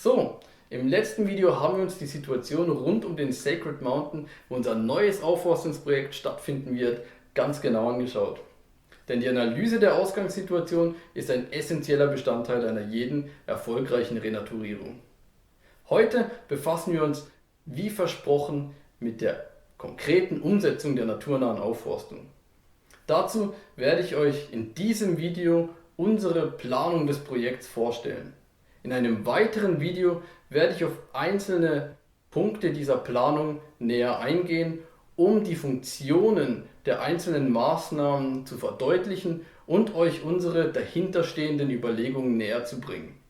So, im letzten Video haben wir uns die Situation rund um den Sacred Mountain, wo unser neues Aufforstungsprojekt stattfinden wird, ganz genau angeschaut. Denn die Analyse der Ausgangssituation ist ein essentieller Bestandteil einer jeden erfolgreichen Renaturierung. Heute befassen wir uns, wie versprochen, mit der konkreten Umsetzung der naturnahen Aufforstung. Dazu werde ich euch in diesem Video unsere Planung des Projekts vorstellen. In einem weiteren Video werde ich auf einzelne Punkte dieser Planung näher eingehen, um die Funktionen der einzelnen Maßnahmen zu verdeutlichen und euch unsere dahinterstehenden Überlegungen näher zu bringen.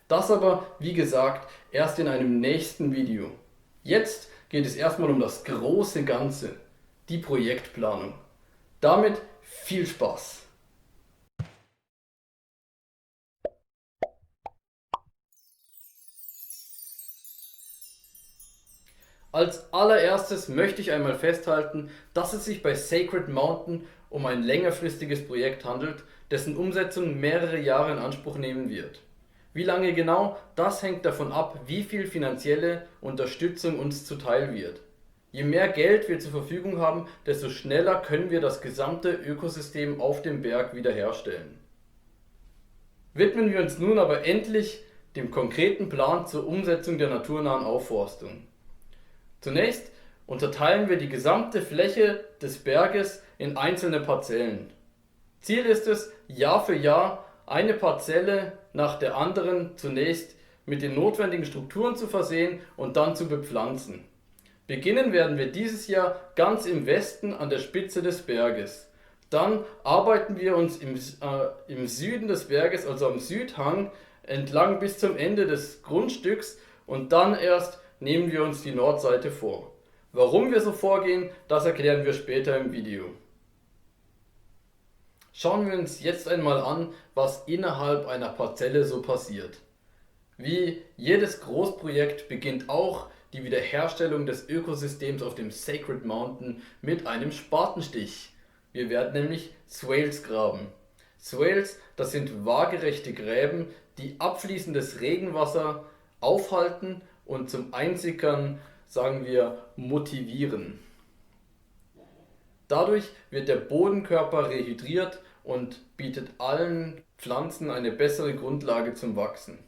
Das aber, wie gesagt, erst in einem nächsten Video. Jetzt geht es erstmal um das große Ganze, die Projektplanung. Damit viel Spaß! Als allererstes möchte ich einmal festhalten, dass es sich bei Sacred Mountain um ein längerfristiges Projekt handelt, dessen Umsetzung mehrere Jahre in Anspruch nehmen wird. Wie lange genau, das hängt davon ab, wie viel finanzielle Unterstützung uns zuteil wird. Je mehr Geld wir zur Verfügung haben, desto schneller können wir das gesamte Ökosystem auf dem Berg wiederherstellen. Widmen wir uns nun aber endlich dem konkreten Plan zur Umsetzung der naturnahen Aufforstung. Zunächst unterteilen wir die gesamte Fläche des Berges in einzelne Parzellen. Ziel ist es, Jahr für Jahr eine Parzelle nach der anderen zunächst mit den notwendigen Strukturen zu versehen und dann zu bepflanzen. Beginnen werden wir dieses Jahr ganz im Westen an der Spitze des Berges. Dann arbeiten wir uns im Süden des Berges, also am Südhang, entlang bis zum Ende des Grundstücks und dann erst nehmen wir uns die Nordseite vor. Warum wir so vorgehen, das erklären wir später im Video. Schauen wir uns jetzt einmal an, was innerhalb einer Parzelle so passiert. Wie jedes Großprojekt beginnt auch die Wiederherstellung des Ökosystems auf dem Sacred Mountain mit einem Spatenstich. Wir werden nämlich Swales graben. Swales, das sind waagerechte Gräben, die abfließendes Regenwasser aufhalten und zum Einsickern, sagen wir, motivieren. Dadurch wird der Bodenkörper rehydriert und bietet allen Pflanzen eine bessere Grundlage zum Wachsen.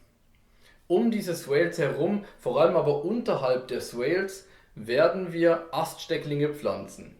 Um diese Swales herum, vor allem aber unterhalb der Swales, werden wir Aststecklinge pflanzen.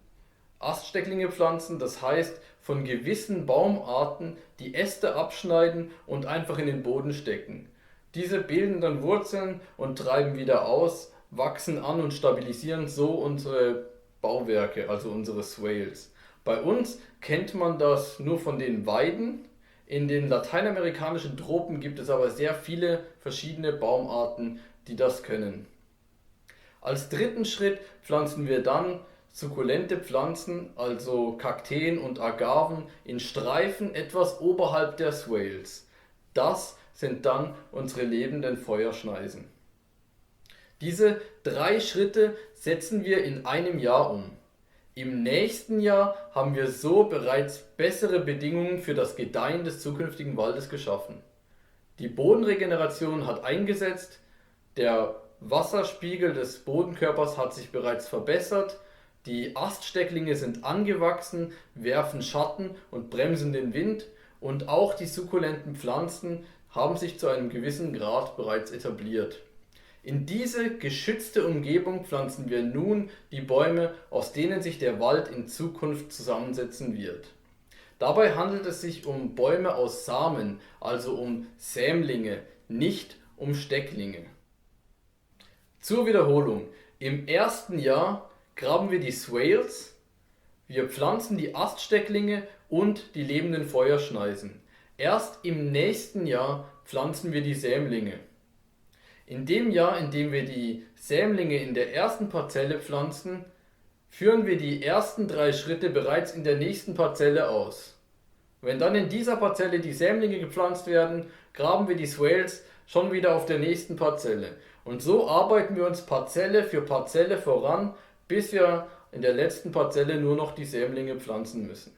Aststecklinge pflanzen, das heißt von gewissen Baumarten die Äste abschneiden und einfach in den Boden stecken. Diese bilden dann Wurzeln und treiben wieder aus, wachsen an und stabilisieren so unsere Bauwerke, also unsere Swales. Bei uns kennt man das nur von den Weiden. In den lateinamerikanischen Tropen gibt es aber sehr viele verschiedene Baumarten, die das können. Als dritten Schritt pflanzen wir dann sukkulente Pflanzen, also Kakteen und Agaven, in Streifen etwas oberhalb der Swales. Das sind dann unsere lebenden Feuerschneisen. Diese 3 Schritte setzen wir in einem Jahr um. Im nächsten Jahr haben wir so bereits bessere Bedingungen für das Gedeihen des zukünftigen Waldes geschaffen. Die Bodenregeneration hat eingesetzt, der Wasserspiegel des Bodenkörpers hat sich bereits verbessert, die Aststecklinge sind angewachsen, werfen Schatten und bremsen den Wind und auch die sukkulenten Pflanzen haben sich zu einem gewissen Grad bereits etabliert. In diese geschützte Umgebung pflanzen wir nun die Bäume, aus denen sich der Wald in Zukunft zusammensetzen wird. Dabei handelt es sich um Bäume aus Samen, also um Sämlinge, nicht um Stecklinge. Zur Wiederholung: Im ersten Jahr graben wir die Swales, wir pflanzen die Aststecklinge und die lebenden Feuerschneisen. Erst im nächsten Jahr pflanzen wir die Sämlinge. In dem Jahr, in dem wir die Sämlinge in der ersten Parzelle pflanzen, führen wir die ersten 3 Schritte bereits in der nächsten Parzelle aus. Wenn dann in dieser Parzelle die Sämlinge gepflanzt werden, graben wir die Swales schon wieder auf der nächsten Parzelle. Und so arbeiten wir uns Parzelle für Parzelle voran, bis wir in der letzten Parzelle nur noch die Sämlinge pflanzen müssen.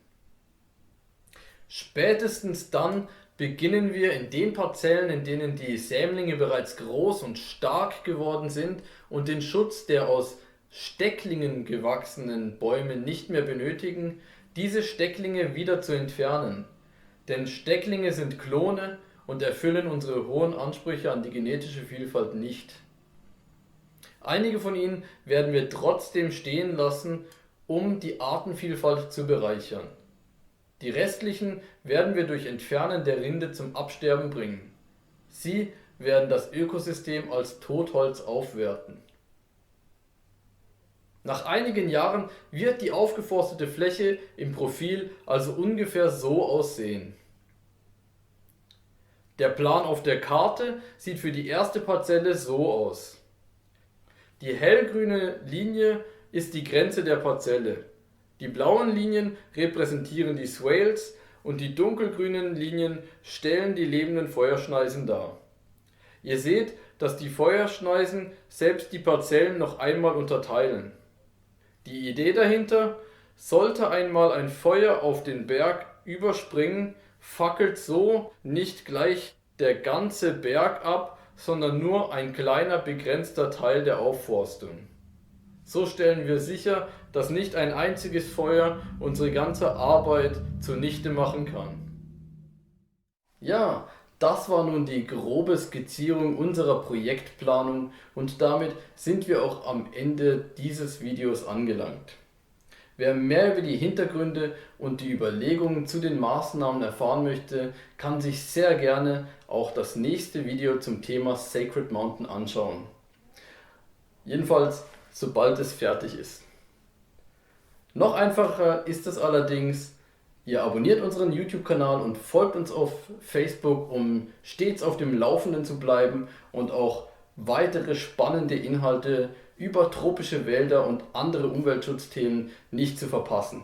Spätestens dann, beginnen wir in den Parzellen, in denen die Sämlinge bereits groß und stark geworden sind und den Schutz der aus Stecklingen gewachsenen Bäume nicht mehr benötigen, diese Stecklinge wieder zu entfernen. Denn Stecklinge sind Klone und erfüllen unsere hohen Ansprüche an die genetische Vielfalt nicht. Einige von ihnen werden wir trotzdem stehen lassen, um die Artenvielfalt zu bereichern. Die restlichen werden wir durch Entfernen der Rinde zum Absterben bringen. Sie werden das Ökosystem als Totholz aufwerten. Nach einigen Jahren wird die aufgeforstete Fläche im Profil also ungefähr so aussehen. Der Plan auf der Karte sieht für die erste Parzelle so aus. Die hellgrüne Linie ist die Grenze der Parzelle. Die blauen Linien repräsentieren die Swales und die dunkelgrünen Linien stellen die lebenden Feuerschneisen dar. Ihr seht, dass die Feuerschneisen selbst die Parzellen noch einmal unterteilen. Die Idee dahinter: sollte einmal ein Feuer auf den Berg überspringen, fackelt so nicht gleich der ganze Berg ab, sondern nur ein kleiner begrenzter Teil der Aufforstung. So stellen wir sicher, dass nicht ein einziges Feuer unsere ganze Arbeit zunichte machen kann. Ja, das war nun die grobe Skizzierung unserer Projektplanung und damit sind wir auch am Ende dieses Videos angelangt. Wer mehr über die Hintergründe und die Überlegungen zu den Maßnahmen erfahren möchte, kann sich sehr gerne auch das nächste Video zum Thema Sacred Mountain anschauen. Jedenfalls, sobald es fertig ist. Noch einfacher ist es allerdings: ihr abonniert unseren YouTube-Kanal und folgt uns auf Facebook, um stets auf dem Laufenden zu bleiben und auch weitere spannende Inhalte über tropische Wälder und andere Umweltschutzthemen nicht zu verpassen.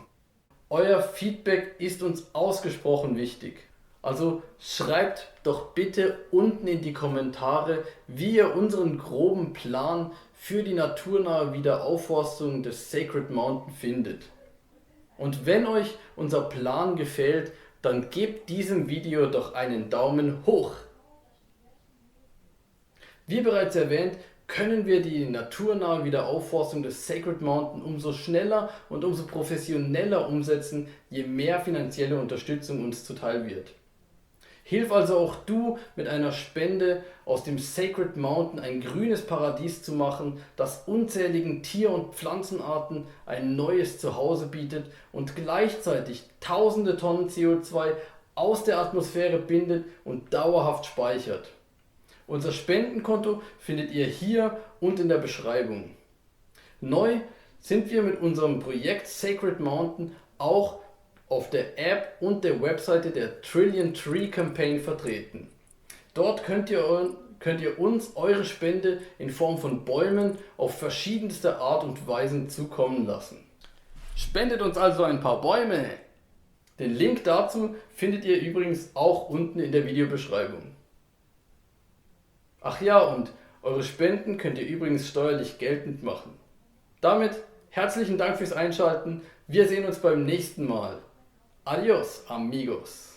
Euer Feedback ist uns ausgesprochen wichtig. Also schreibt doch bitte unten in die Kommentare, wie ihr unseren groben Plan für die naturnahe Wiederaufforstung des Sacred Mountain findet. Und wenn euch unser Plan gefällt, dann gebt diesem Video doch einen Daumen hoch. Wie bereits erwähnt, können wir die naturnahe Wiederaufforstung des Sacred Mountain umso schneller und umso professioneller umsetzen, je mehr finanzielle Unterstützung uns zuteil wird. Hilf also auch du mit einer Spende, aus dem Sacred Mountain ein grünes Paradies zu machen, das unzähligen Tier- und Pflanzenarten ein neues Zuhause bietet und gleichzeitig tausende Tonnen CO2 aus der Atmosphäre bindet und dauerhaft speichert. Unser Spendenkonto findet ihr hier und in der Beschreibung. Neu sind wir mit unserem Projekt Sacred Mountain auch auf der App und der Webseite der Trillion Tree Campaign vertreten. Dort könnt ihr uns eure Spende in Form von Bäumen auf verschiedenste Art und Weisen zukommen lassen. Spendet uns also ein paar Bäume! Den Link dazu findet ihr übrigens auch unten in der Videobeschreibung. Ach ja, und eure Spenden könnt ihr übrigens steuerlich geltend machen. Damit herzlichen Dank fürs Einschalten. Wir sehen uns beim nächsten Mal. Adios, amigos.